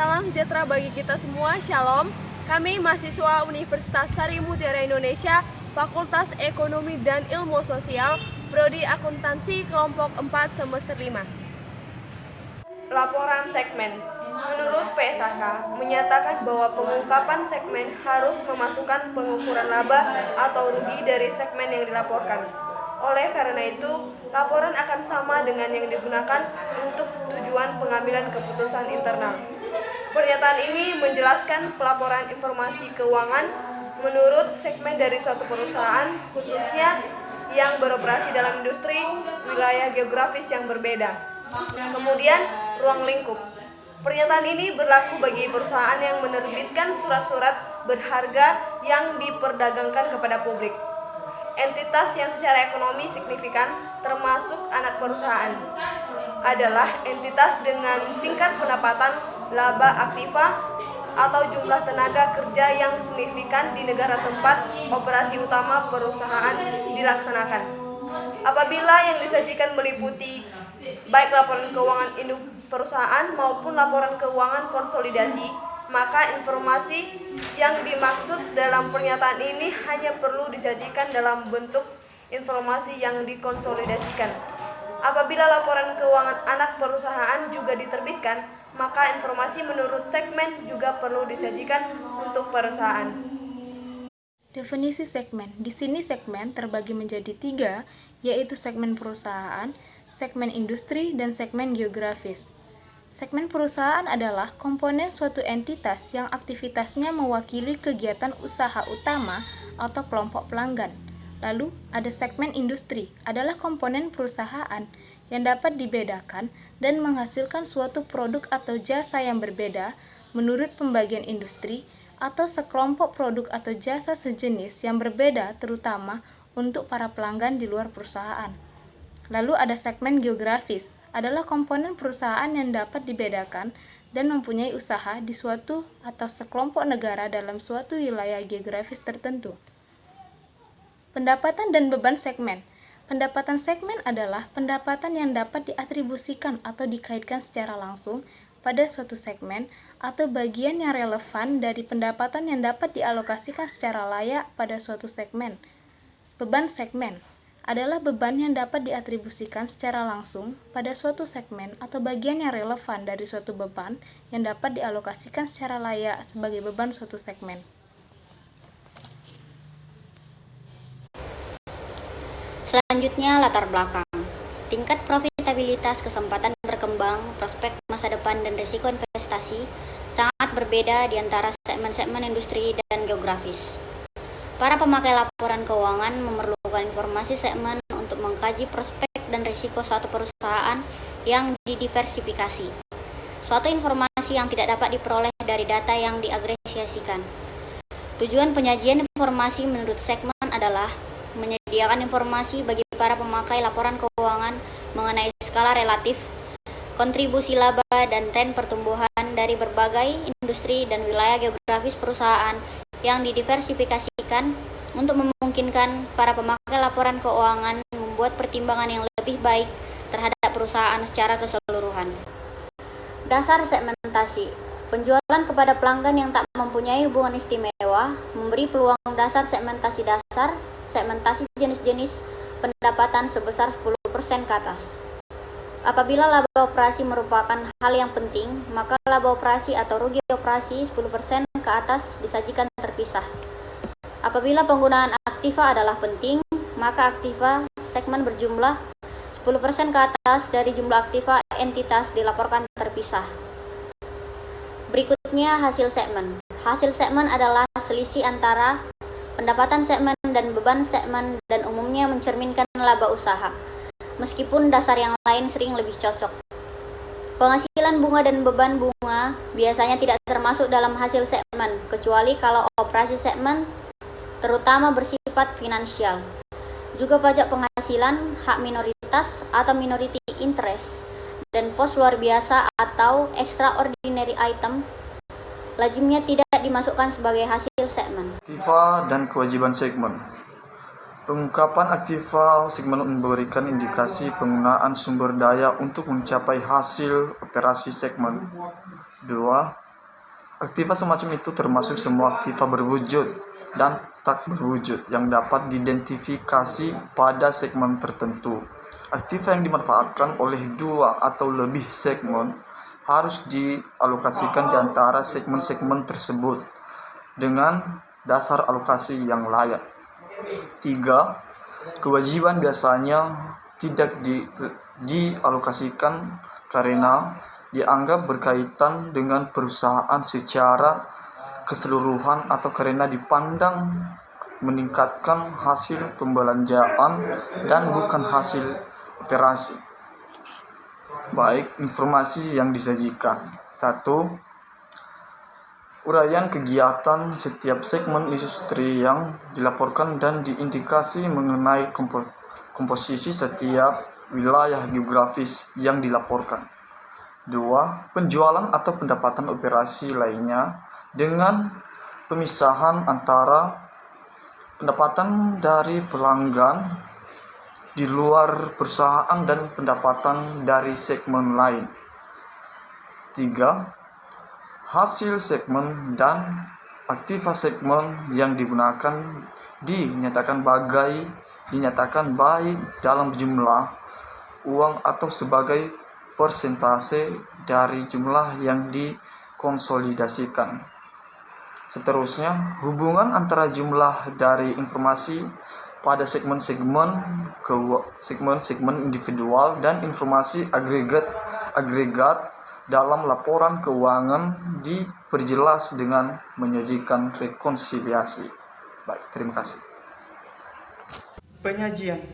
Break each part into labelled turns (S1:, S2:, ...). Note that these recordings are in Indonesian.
S1: Salam sejahtera bagi kita semua, Shalom. Kami mahasiswa Universitas Sari Mutiara Indonesia, Fakultas Ekonomi dan Ilmu Sosial, Prodi Akuntansi kelompok 4 semester 5. Laporan segmen. Menurut PSAK, menyatakan bahwa pengungkapan segmen harus memasukkan pengukuran laba atau rugi dari segmen yang dilaporkan. Oleh karena itu, laporan akan sama dengan yang digunakan untuk tujuan pengambilan keputusan internal. Pernyataan ini menjelaskan pelaporan informasi keuangan menurut segmen dari suatu perusahaan, khususnya yang beroperasi dalam industri, wilayah geografis yang berbeda. Kemudian, ruang lingkup. Pernyataan ini berlaku bagi perusahaan yang menerbitkan surat-surat berharga yang diperdagangkan kepada publik. Entitas yang secara ekonomi signifikan, termasuk anak perusahaan, adalah entitas dengan tingkat pendapatan laba aktiva atau jumlah tenaga kerja yang signifikan di negara tempat operasi utama perusahaan dilaksanakan. Apabila yang disajikan meliputi baik laporan keuangan induk perusahaan maupun laporan keuangan konsolidasi, maka informasi yang dimaksud dalam pernyataan ini hanya perlu disajikan dalam bentuk informasi yang dikonsolidasikan. Apabila laporan keuangan anak perusahaan juga diterbitkan, maka informasi menurut segmen juga perlu disajikan untuk perusahaan.
S2: Definisi segmen. Di sini segmen terbagi menjadi 3, yaitu segmen perusahaan, segmen industri, dan segmen geografis. Segmen perusahaan adalah komponen suatu entitas yang aktivitasnya mewakili kegiatan usaha utama atau kelompok pelanggan. Lalu, ada segmen industri, adalah komponen perusahaan yang dapat dibedakan dan menghasilkan suatu produk atau jasa yang berbeda menurut pembagian industri atau sekelompok produk atau jasa sejenis yang berbeda terutama untuk para pelanggan di luar perusahaan. Lalu ada segmen geografis, adalah komponen perusahaan yang dapat dibedakan dan mempunyai usaha di suatu atau sekelompok negara dalam suatu wilayah geografis tertentu. Pendapatan dan beban segmen. Pendapatan segmen adalah pendapatan yang dapat diatribusikan atau dikaitkan secara langsung pada suatu segmen atau bagian yang relevan dari pendapatan yang dapat dialokasikan secara layak pada suatu segmen. Beban segmen adalah beban yang dapat diatribusikan secara langsung pada suatu segmen atau bagian yang relevan dari suatu beban yang dapat dialokasikan secara layak sebagai beban suatu segmen.
S3: Selanjutnya, latar belakang. Tingkat profitabilitas, kesempatan berkembang, prospek masa depan, dan risiko investasi sangat berbeda di antara segmen-segmen industri dan geografis. Para pemakai laporan keuangan memerlukan informasi segmen untuk mengkaji prospek dan risiko suatu perusahaan yang didiversifikasi. Suatu informasi yang tidak dapat diperoleh dari data yang diagregasikan. Tujuan penyajian informasi menurut segmen adalah menyediakan informasi bagi para pemakai laporan keuangan mengenai skala relatif, kontribusi laba, dan tren pertumbuhan dari berbagai industri dan wilayah geografis perusahaan yang didiversifikasikan untuk memungkinkan para pemakai laporan keuangan membuat pertimbangan yang lebih baik terhadap perusahaan secara keseluruhan. Dasar segmentasi. Penjualan kepada pelanggan yang tak mempunyai hubungan istimewa memberi peluang dasar, segmentasi jenis-jenis pendapatan sebesar 10% ke atas. Apabila laba operasi merupakan hal yang penting, maka laba operasi atau rugi operasi 10% ke atas disajikan terpisah. Apabila penggunaan aktiva adalah penting, maka aktiva segmen berjumlah 10% ke atas dari jumlah aktiva entitas dilaporkan terpisah. Berikutnya hasil segmen. Hasil segmen adalah selisih antara pendapatan segmen dan beban segmen dan umumnya mencerminkan laba usaha. Meskipun dasar yang lain sering lebih cocok. Penghasilan bunga dan beban bunga biasanya tidak termasuk dalam hasil segmen, kecuali kalau operasi segmen terutama bersifat finansial. Juga pajak penghasilan, hak minoritas atau minority interest, dan pos luar biasa atau extraordinary item lazimnya tidak dimasukkan sebagai hasil segmen.
S4: Aktiva dan kewajiban segmen. Pengungkapan aktiva segmen memberikan indikasi penggunaan sumber daya untuk mencapai hasil operasi segmen. 2. Aktiva semacam itu termasuk semua aktiva berwujud dan tak berwujud yang dapat diidentifikasi pada segmen tertentu. Aktiva yang dimanfaatkan oleh 2 atau lebih segmen harus dialokasikan di antara segmen-segmen tersebut dengan dasar alokasi yang layak. 3. Kewajiban biasanya tidak dialokasikan karena dianggap berkaitan dengan perusahaan secara keseluruhan atau karena dipandang meningkatkan hasil pembelanjaan dan bukan hasil operasi. Baik, informasi yang disajikan. 1. Uraian kegiatan setiap segmen industri yang dilaporkan dan diindikasi mengenai komposisi setiap wilayah geografis yang dilaporkan. 2. Penjualan atau pendapatan operasi lainnya dengan pemisahan antara pendapatan dari pelanggan di luar perusahaan dan pendapatan dari segmen lain. 3. Hasil segmen dan aktiva segmen yang digunakan dinyatakan baik dalam jumlah uang atau sebagai persentase dari jumlah yang dikonsolidasikan. Seterusnya, hubungan antara jumlah dari informasi pada segmen-segmen individual dan informasi agregat dalam laporan keuangan diperjelas dengan menyajikan rekonsiliasi. Baik, terima kasih.
S5: Penyajian.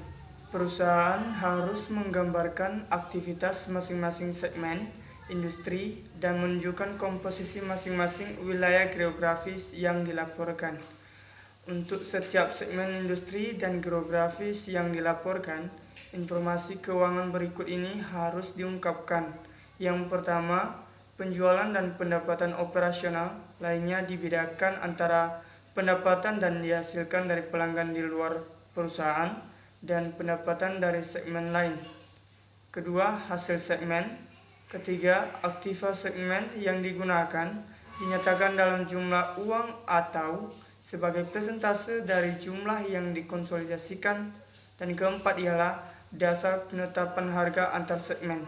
S5: Perusahaan harus menggambarkan aktivitas masing-masing segmen industri dan menunjukkan komposisi masing-masing wilayah geografis yang dilaporkan. Untuk setiap segmen industri dan geografis yang dilaporkan, informasi keuangan berikut ini harus diungkapkan. Yang pertama, penjualan dan pendapatan operasional, lainnya dibedakan antara pendapatan dan dihasilkan dari pelanggan di luar perusahaan dan pendapatan dari segmen lain. Kedua, hasil segmen. Ketiga, aktiva segmen yang digunakan dinyatakan dalam jumlah uang atau sebagai persentase dari jumlah yang dikonsolidasikan. Dan keempat ialah dasar penetapan harga antar segmen.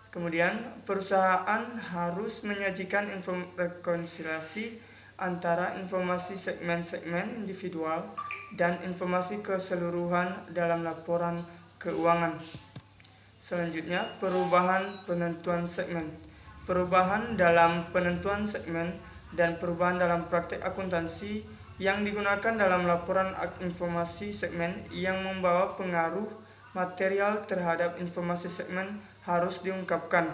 S5: Kemudian, perusahaan harus menyajikan rekonsiliasi antara informasi segmen-segmen individual dan informasi keseluruhan dalam laporan keuangan. Selanjutnya, perubahan penentuan segmen. Perubahan dalam penentuan segmen dan perubahan dalam praktek akuntansi yang digunakan dalam laporan informasi segmen yang membawa pengaruh material terhadap informasi segmen harus diungkapkan.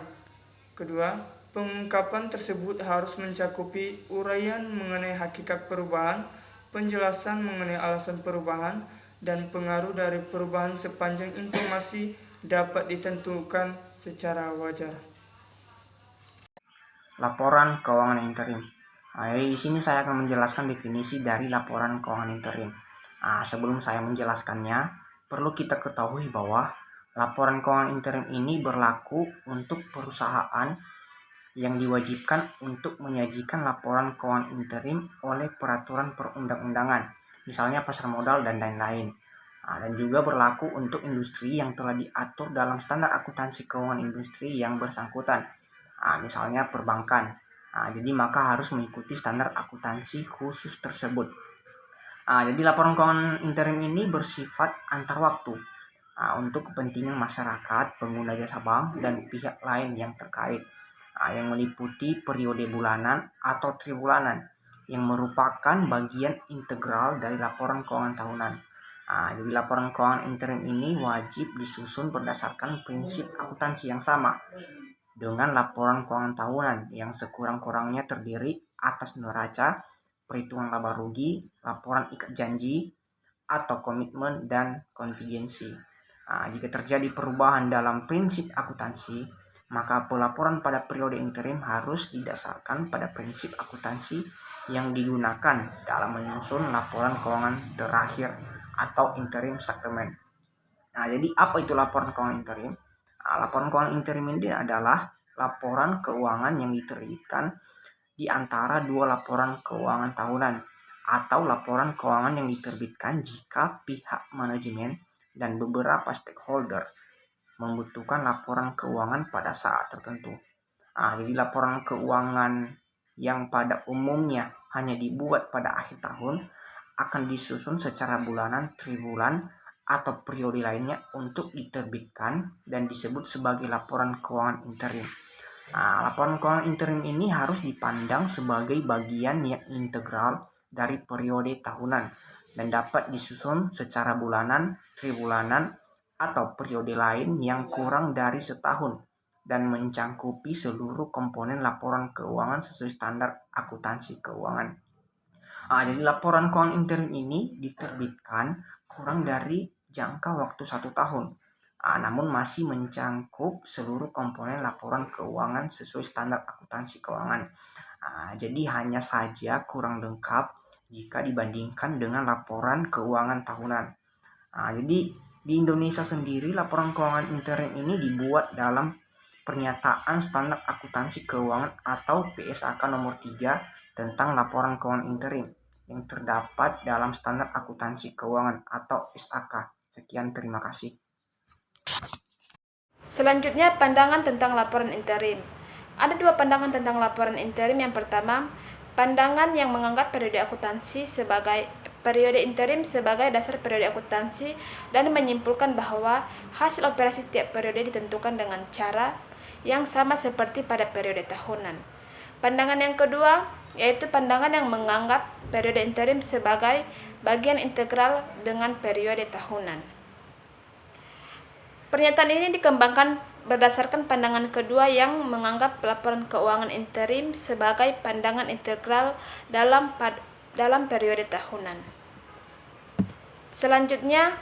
S5: Kedua, pengungkapan tersebut harus mencakupi uraian mengenai hakikat perubahan, penjelasan mengenai alasan perubahan, dan pengaruh dari perubahan sepanjang informasi dapat ditentukan secara wajar.
S6: Laporan keuangan interim. Di sini saya akan menjelaskan definisi dari laporan keuangan interim. Sebelum saya menjelaskannya, perlu kita ketahui bahwa laporan keuangan interim ini berlaku untuk perusahaan yang diwajibkan untuk menyajikan laporan keuangan interim oleh peraturan perundang-undangan, misalnya pasar modal dan lain-lain. Dan juga berlaku untuk industri yang telah diatur dalam standar akuntansi keuangan industri yang bersangkutan, misalnya perbankan. Jadi maka harus mengikuti standar akuntansi khusus tersebut. Jadi laporan keuangan interim ini bersifat antar waktu untuk kepentingan masyarakat, pengguna jasa bank, dan pihak lain yang terkait, yang meliputi periode bulanan atau tribulanan yang merupakan bagian integral dari laporan keuangan tahunan. Jadi laporan keuangan interim ini wajib disusun berdasarkan prinsip akuntansi yang sama dengan laporan keuangan tahunan yang sekurang-kurangnya terdiri atas neraca, perhitungan laba rugi, laporan ikat janji atau komitmen, dan kontingensi. Jika terjadi perubahan dalam prinsip akuntansi, maka pelaporan pada periode interim harus didasarkan pada prinsip akuntansi yang digunakan dalam menyusun laporan keuangan terakhir atau interim statement. Jadi apa itu laporan keuangan interim? Laporan keuangan interim ini adalah laporan keuangan yang diterbitkan di antara dua laporan keuangan tahunan atau laporan keuangan yang diterbitkan jika pihak manajemen dan beberapa stakeholder membutuhkan laporan keuangan pada saat tertentu. Jadi laporan keuangan yang pada umumnya hanya dibuat pada akhir tahun akan disusun secara bulanan, triwulan, atau periode lainnya untuk diterbitkan dan disebut sebagai laporan keuangan interim. Laporan keuangan interim ini harus dipandang sebagai bagian yang integral dari periode tahunan dan dapat disusun secara bulanan, triwulanan, atau periode lain yang kurang dari setahun dan mencangkupi seluruh komponen laporan keuangan sesuai standar akuntansi keuangan. Jadi laporan keuangan interim ini diterbitkan kurang dari jangka waktu 1 tahun, namun masih mencangkup seluruh komponen laporan keuangan sesuai standar akuntansi keuangan. Jadi hanya saja kurang lengkap jika dibandingkan dengan laporan keuangan tahunan. Jadi di Indonesia sendiri laporan keuangan interim ini dibuat dalam Pernyataan Standar Akuntansi Keuangan atau PSAK nomor 3 tentang laporan keuangan interim yang terdapat dalam Standar Akuntansi Keuangan atau SAK. Sekian, terima kasih.
S2: Selanjutnya, pandangan tentang laporan interim. Ada 2 pandangan tentang laporan interim. Yang pertama, pandangan yang menganggap periode interim sebagai dasar periode akuntansi dan menyimpulkan bahwa hasil operasi tiap periode ditentukan dengan cara yang sama seperti pada periode tahunan. Pandangan yang kedua yaitu pandangan yang menganggap periode interim sebagai bagian integral dengan periode tahunan. Pernyataan ini dikembangkan berdasarkan pandangan kedua yang menganggap laporan keuangan interim sebagai pandangan integral dalam periode tahunan. Selanjutnya,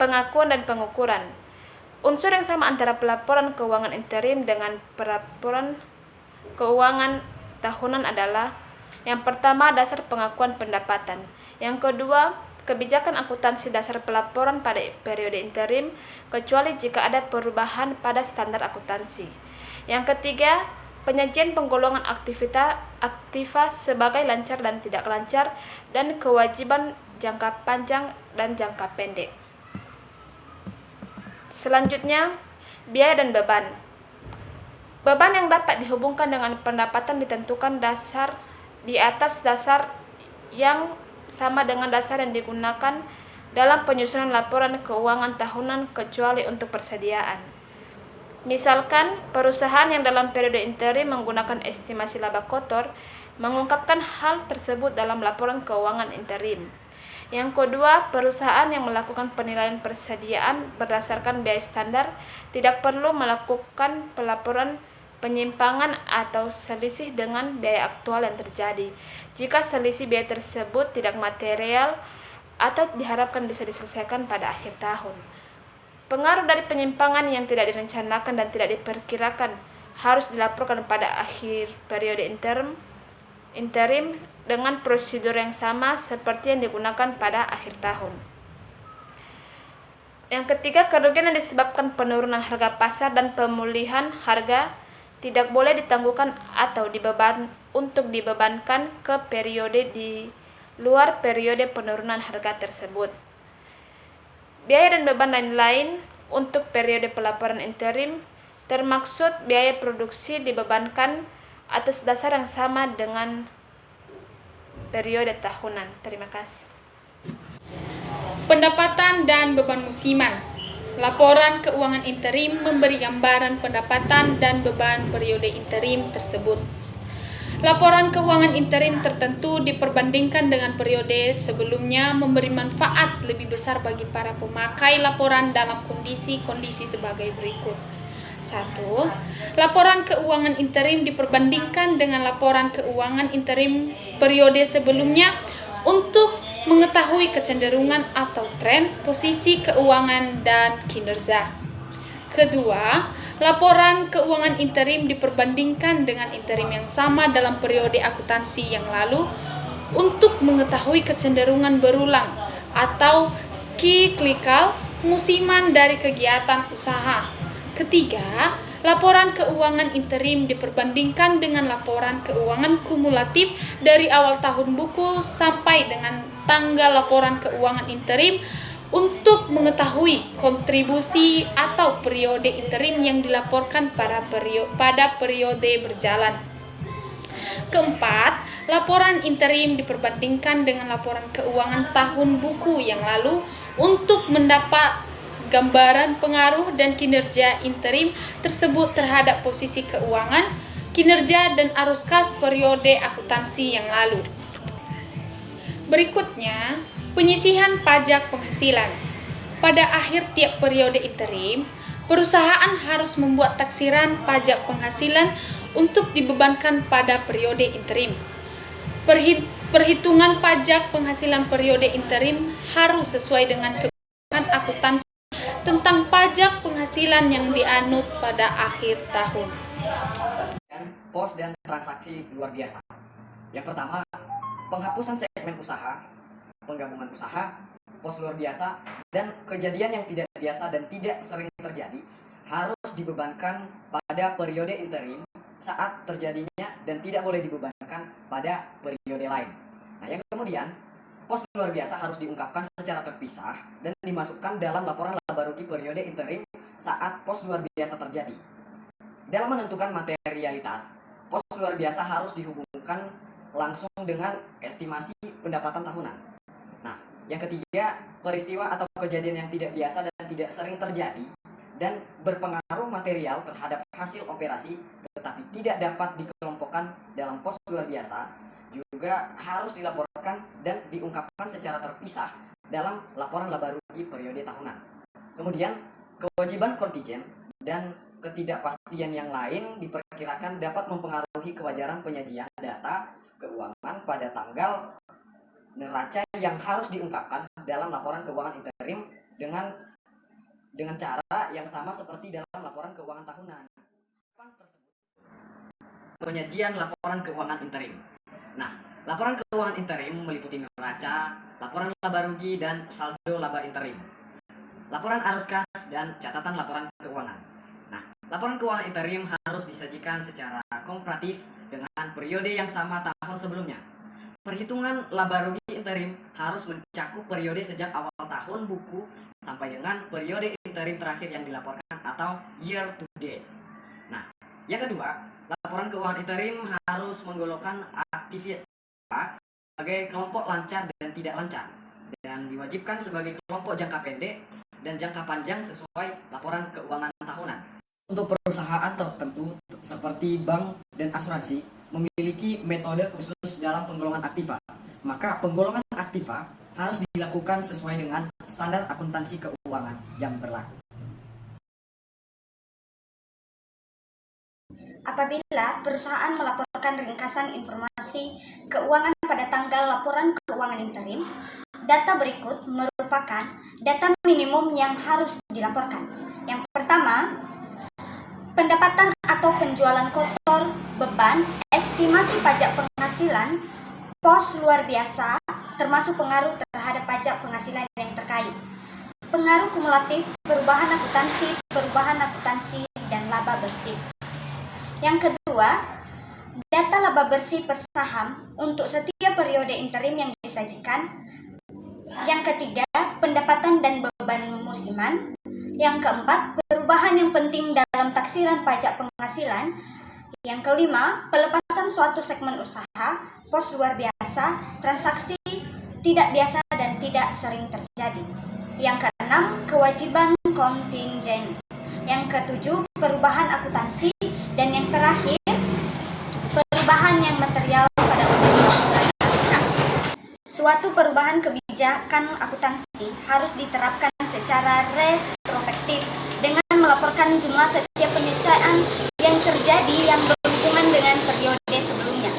S2: pengakuan dan pengukuran. Unsur yang sama antara pelaporan keuangan interim dengan pelaporan keuangan tahunan adalah: yang pertama, dasar pengakuan pendapatan; yang kedua, kebijakan akuntansi dasar pelaporan pada periode interim, kecuali jika ada perubahan pada standar akuntansi; yang ketiga, penyajian penggolongan aktiva sebagai lancar dan tidak lancar, dan kewajiban jangka panjang dan jangka pendek. Selanjutnya, biaya dan beban. Beban yang dapat dihubungkan dengan pendapatan ditentukan di atas dasar yang sama dengan dasar yang digunakan dalam penyusunan laporan keuangan tahunan kecuali untuk persediaan. Misalkan, perusahaan yang dalam periode interim menggunakan estimasi laba kotor mengungkapkan hal tersebut dalam laporan keuangan interim. Yang kedua, perusahaan yang melakukan penilaian persediaan berdasarkan biaya standar tidak perlu melakukan pelaporan penyimpangan atau selisih dengan biaya aktual yang terjadi jika selisih biaya tersebut tidak material atau diharapkan bisa diselesaikan pada akhir tahun. Pengaruh dari penyimpangan yang tidak direncanakan dan tidak diperkirakan harus dilaporkan pada akhir periode interim dengan prosedur yang sama seperti yang digunakan pada akhir tahun. Yang ketiga, kerugian yang disebabkan penurunan harga pasar dan pemulihan harga tidak boleh ditangguhkan atau dibebankan ke periode di luar periode penurunan harga tersebut. Biaya dan beban lain-lain untuk periode pelaporan interim termaksud biaya produksi dibebankan atas dasar yang sama dengan periode tahunan. Terima kasih.
S7: Pendapatan dan beban musiman. Laporan keuangan interim memberi gambaran pendapatan dan beban periode interim tersebut. Laporan keuangan interim tertentu diperbandingkan dengan periode sebelumnya memberi manfaat lebih besar bagi para pemakai laporan dalam kondisi-kondisi sebagai berikut. 1. Laporan keuangan interim diperbandingkan dengan laporan keuangan interim periode sebelumnya untuk mengetahui kecenderungan atau tren, posisi keuangan, dan kinerja. Kedua, laporan keuangan interim diperbandingkan dengan interim yang sama dalam periode akuntansi yang lalu untuk mengetahui kecenderungan berulang atau siklikal musiman dari kegiatan usaha. Ketiga, laporan keuangan interim diperbandingkan dengan laporan keuangan kumulatif dari awal tahun buku sampai dengan tanggal laporan keuangan interim untuk mengetahui kontribusi atau periode interim yang dilaporkan pada periode berjalan. Keempat, laporan interim diperbandingkan dengan laporan keuangan tahun buku yang lalu untuk mendapat gambaran pengaruh dan kinerja interim tersebut terhadap posisi keuangan, kinerja dan arus kas periode akuntansi yang lalu. Berikutnya, penyisihan pajak penghasilan. Pada akhir tiap periode interim, perusahaan harus membuat taksiran pajak penghasilan untuk dibebankan pada periode interim. Perhitungan pajak penghasilan periode interim harus sesuai dengan kebijakan akuntansi tentang pajak penghasilan yang dianut pada akhir tahun.
S8: Pos dan transaksi luar biasa. Yang pertama, penghapusan segmen usaha, penggabungan usaha, pos luar biasa, dan kejadian yang tidak biasa dan tidak sering terjadi harus dibebankan pada periode interim saat terjadinya dan tidak boleh dibebankan pada periode lain. Nah, yang kemudian, pos luar biasa harus diungkapkan secara terpisah dan dimasukkan dalam laporan laba rugi periode interim saat pos luar biasa terjadi. Dalam menentukan materialitas, pos luar biasa harus dihubungkan langsung dengan estimasi pendapatan tahunan. Nah, yang ketiga, peristiwa atau kejadian yang tidak biasa dan tidak sering terjadi dan berpengaruh material terhadap hasil operasi tetapi tidak dapat dikelompokkan dalam pos luar biasa juga harus dilaporkan dan diungkapkan secara terpisah dalam laporan laba rugi periode tahunan. Kemudian, kewajiban kontingen dan ketidakpastian yang lain diperkirakan dapat mempengaruhi kewajaran penyajian data keuangan pada tanggal neraca yang harus diungkapkan dalam laporan keuangan interim dengan cara yang sama seperti dalam laporan keuangan tahunan. Penyajian laporan keuangan interim. Nah, laporan keuangan interim meliputi neraca, laporan laba rugi dan saldo laba interim, laporan arus kas dan catatan laporan keuangan. Nah, laporan keuangan interim harus disajikan secara komparatif dengan periode yang sama tahun sebelumnya. Perhitungan laba rugi interim harus mencakup periode sejak awal tahun buku sampai dengan periode interim terakhir yang dilaporkan atau year to date. Nah, yang kedua, laporan keuangan interim harus menggolongkan aktivitas sebagai kelompok lancar dan tidak lancar dan diwajibkan sebagai kelompok jangka pendek dan jangka panjang sesuai laporan keuangan tahunan. Untuk perusahaan tertentu seperti bank dan asuransi memiliki metode khusus dalam penggolongan aktiva. Maka penggolongan aktiva harus dilakukan sesuai dengan standar akuntansi keuangan yang berlaku.
S3: Apabila perusahaan melaporkan ringkasan informasi keuangan pada tanggal laporan keuangan interim, data berikut merupakan data minimum yang harus dilaporkan. Yang pertama, pendapatan atau penjualan kotor, beban, estimasi pajak penghasilan, pos luar biasa, termasuk pengaruh terhadap pajak penghasilan yang terkait, pengaruh kumulatif, perubahan akuntansi, dan laba bersih. Yang kedua, data laba bersih per saham untuk setiap periode interim yang disajikan. Yang ketiga, pendapatan dan beban musiman. Yang keempat, perubahan yang penting dalam taksiran pajak penghasilan. Yang kelima, pelepasan suatu segmen usaha, pos luar biasa, transaksi tidak biasa dan tidak sering terjadi. Yang keenam, kewajiban kontingen. Yang ketujuh, perubahan akuntansi. Dan yang terakhir, perubahan yang material pada suatu perubahan kebijakan akuntansi harus diterapkan secara retrospektif dengan melaporkan jumlah setiap penyesuaian yang terjadi yang berhubungan dengan periode sebelumnya.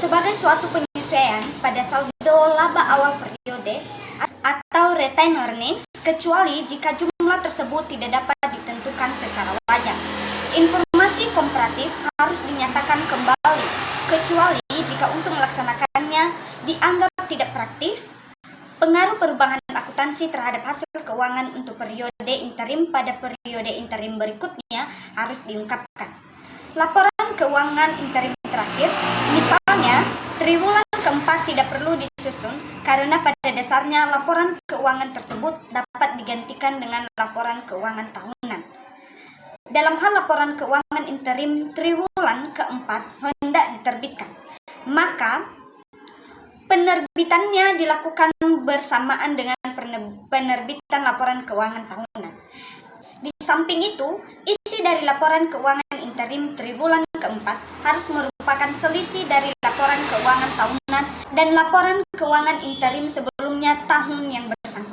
S3: Sebagai suatu penyesuaian pada saldo laba awal periode atau retained earnings, kecuali jika jumlah tersebut tidak dapat ditentukan secara wajar. Informasi komparatif harus dinyatakan kembali, kecuali jika untuk melaksanakannya dianggap tidak praktis, Pengaruh perubahan akuntansi terhadap hasil keuangan untuk periode interim pada periode interim berikutnya harus diungkapkan. Laporan keuangan interim terakhir, misalnya triwulan keempat, tidak perlu disusun karena pada dasarnya laporan keuangan tersebut dapat digantikan dengan laporan keuangan tahunan. Dalam hal laporan keuangan interim triwulan keempat hendak diterbitkan, maka penerbitannya dilakukan bersamaan dengan penerbitan laporan keuangan tahunan. Di samping itu, isi dari laporan keuangan interim triwulan keempat harus merupakan selisih dari laporan keuangan tahunan dan laporan keuangan interim sebelumnya tahun yang bersangkutan.